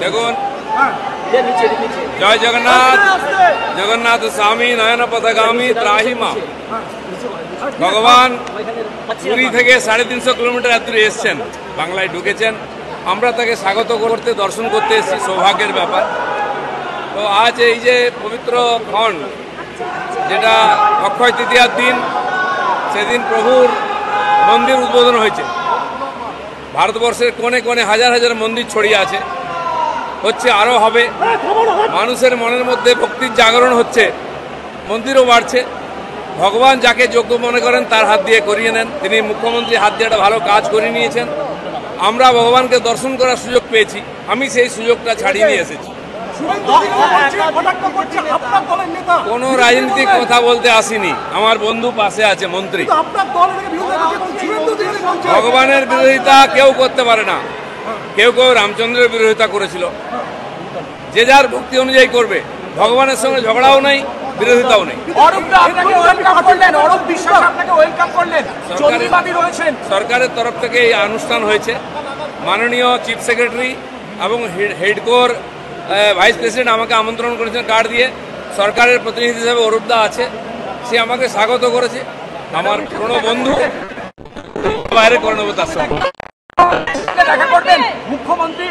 দেখুন, জয় জগন্নাথ। জগন্নাথ স্বামী নয়ন পথগামী ত্রাহি মা। ভগবান পুরী থেকে 350 কিলোমিটার দূরে এসছেন, বাংলায় ঢুকেছেন। আমরা তাকে স্বাগত করতে, দর্শন করতে এসেছি, সৌভাগ্যের ব্যাপার। তো আজ এই যে পবিত্র ক্ষণ, যেটা অক্ষয় তৃতীয়ার দিন, সেদিন প্রভুর মন্দির উদ্বোধন হয়েছে। ভারতবর্ষের কোণে কোণে হাজার হাজার মন্দির ছড়িয়ে আছে, হচ্ছে, আরও হবে। মানুষের মনের মধ্যে ভক্তির জাগরণ হচ্ছে, মন্দিরও বাড়ছে। ভগবান যাকে যোগ্য মনে করেন তার হাত দিয়ে করিয়ে নেন। তিনি মুখ্যমন্ত্রী হাত দিয়ে একটা ভালো কাজ করে নিয়েছেন। আমরা ভগবানকে দর্শন করার সুযোগ পেয়েছি, আমি সেই সুযোগটা ছাড়িয়ে নিয়ে এসেছি। কোনো রাজনীতিক কথা বলতে আসিনি, আমার বন্ধু পাশে আছে মন্ত্রী। ভগবানের বিরোধিতা কেউ করতে পারে না। কেউ কেউ রামচন্দ্রের বিরোধিতা করেছিল, যে যার ভক্তি অনুযায়ী করবে। ভগবানের সঙ্গে ঝগড়াও নেই, বিরোধিতাও নেই। সরকারের তরফ থেকে এই অনুষ্ঠান হয়েছে। মাননীয় চিফ সেক্রেটারি এবং হেডকোর ভাইস প্রেসিডেন্ট আমাকে আমন্ত্রণ করেছেন কার্ড দিয়ে। সরকারের প্রতিনিধি হিসেবে অরূপদা আছে, সে আমাকে স্বাগত করেছে। আমার পুরনো বন্ধু, বাইরে করে নেবো তার সঙ্গে। দেখা করবেন মুখ্যমন্ত্রী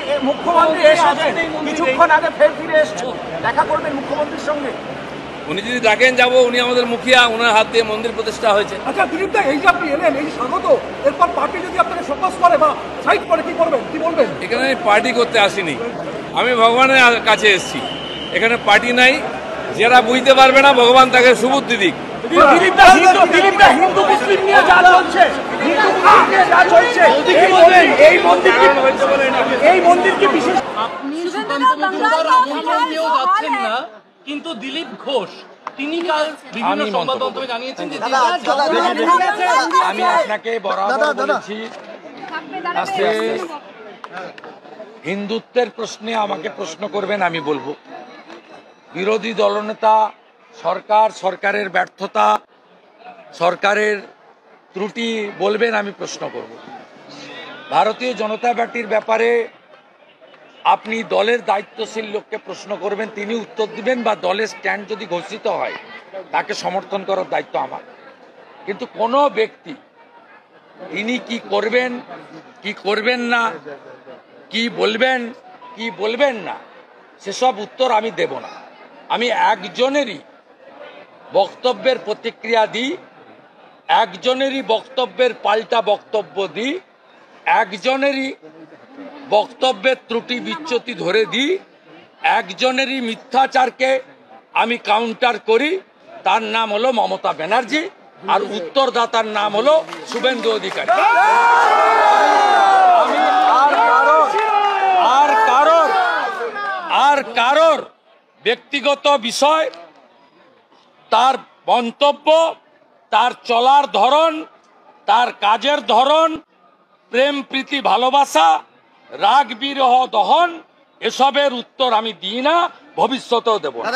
কিছুক্ষণ আগে ফিরে এসেছেন, দেখা করবেন মুখ্যমন্ত্রীর সঙ্গে। উনি যদি ডাকেন যাবো, উনি আমাদের মুখিয়া, ওনার হাত দিয়ে মন্দির প্রতিষ্ঠা হয়েছে। আচ্ছা দিলীপ দা, এই যে আপনি এলেন, এই স্বাগত, এরপর পার্টি যদি আপনাকে ফোকাস করে বা সাইড করে, কি করবেন, কি বলবেন? এখানে আমি পার্টি করতে আসিনি, আমি ভগবানের কাছে এসেছি। এখানে পার্টি নাই। যারা বুঝতে পারবে না, ভগবান তাকে সুবুদ্ধি দিক। হিন্দু মুসলিম নিয়ে যা চলছে, এই মন্দির কি বিশেষ? আপনি সুকান্ত মজুমদার আমন্ত্রণ দিয়েও যাচ্ছেন না, কিন্তু দিলীপ ঘোষ তিনি কাল বিভিন্ন সংবাদ মাধ্যমে জানিয়েছেন যে আমি আপনাকে বরাবর বলেছি, আজকে হিন্দুত্বের প্রশ্নে আমাকে প্রশ্ন করবেন, আমি বলবো। বিরোধী দলনেতা, সরকারের ব্যর্থতা, সরকারের ত্রুটি বলবেন, আমি প্রশ্ন করব। ভারতীয় জনতা পার্টির ব্যাপারে আপনি দলের দায়িত্বশীল লোককে প্রশ্ন করবেন, তিনি উত্তর দিবেন, বা দলের স্ট্যান্ড যদি ঘোষিত হয় তাকে সমর্থন করার দায়িত্ব আমার। কিন্তু কোনো ব্যক্তি তিনি কি করবেন, কি করবেন না, কি বলবেন, কি বলবেন না, সেসব উত্তর আমি দেব না। আমি একজনেরই বক্তব্যের প্রতিক্রিয়া দিই, একজনেরই বক্তব্যের পাল্টা বক্তব্য দিই, একজনেরই বক্তব্যের ত্রুটি বিচ্যুতি ধরে দিই, একজনেরই মিথ্যাচারকে আমি কাউন্টার করি। তার নাম হলো মমতা ব্যানার্জি, আর উত্তরদাতার নাম হলো শুভেন্দু অধিকারী। আর কারোর ব্যক্তিগত বিষয়, তার মন্তব্য, তার চলার ধরন, তার কাজের ধরন, প্রেম প্রীতি ভালোবাসা, রাগ বিরহ দহন, এসবের উত্তর আমি দিই না, ভবিষ্যতেও দেব না।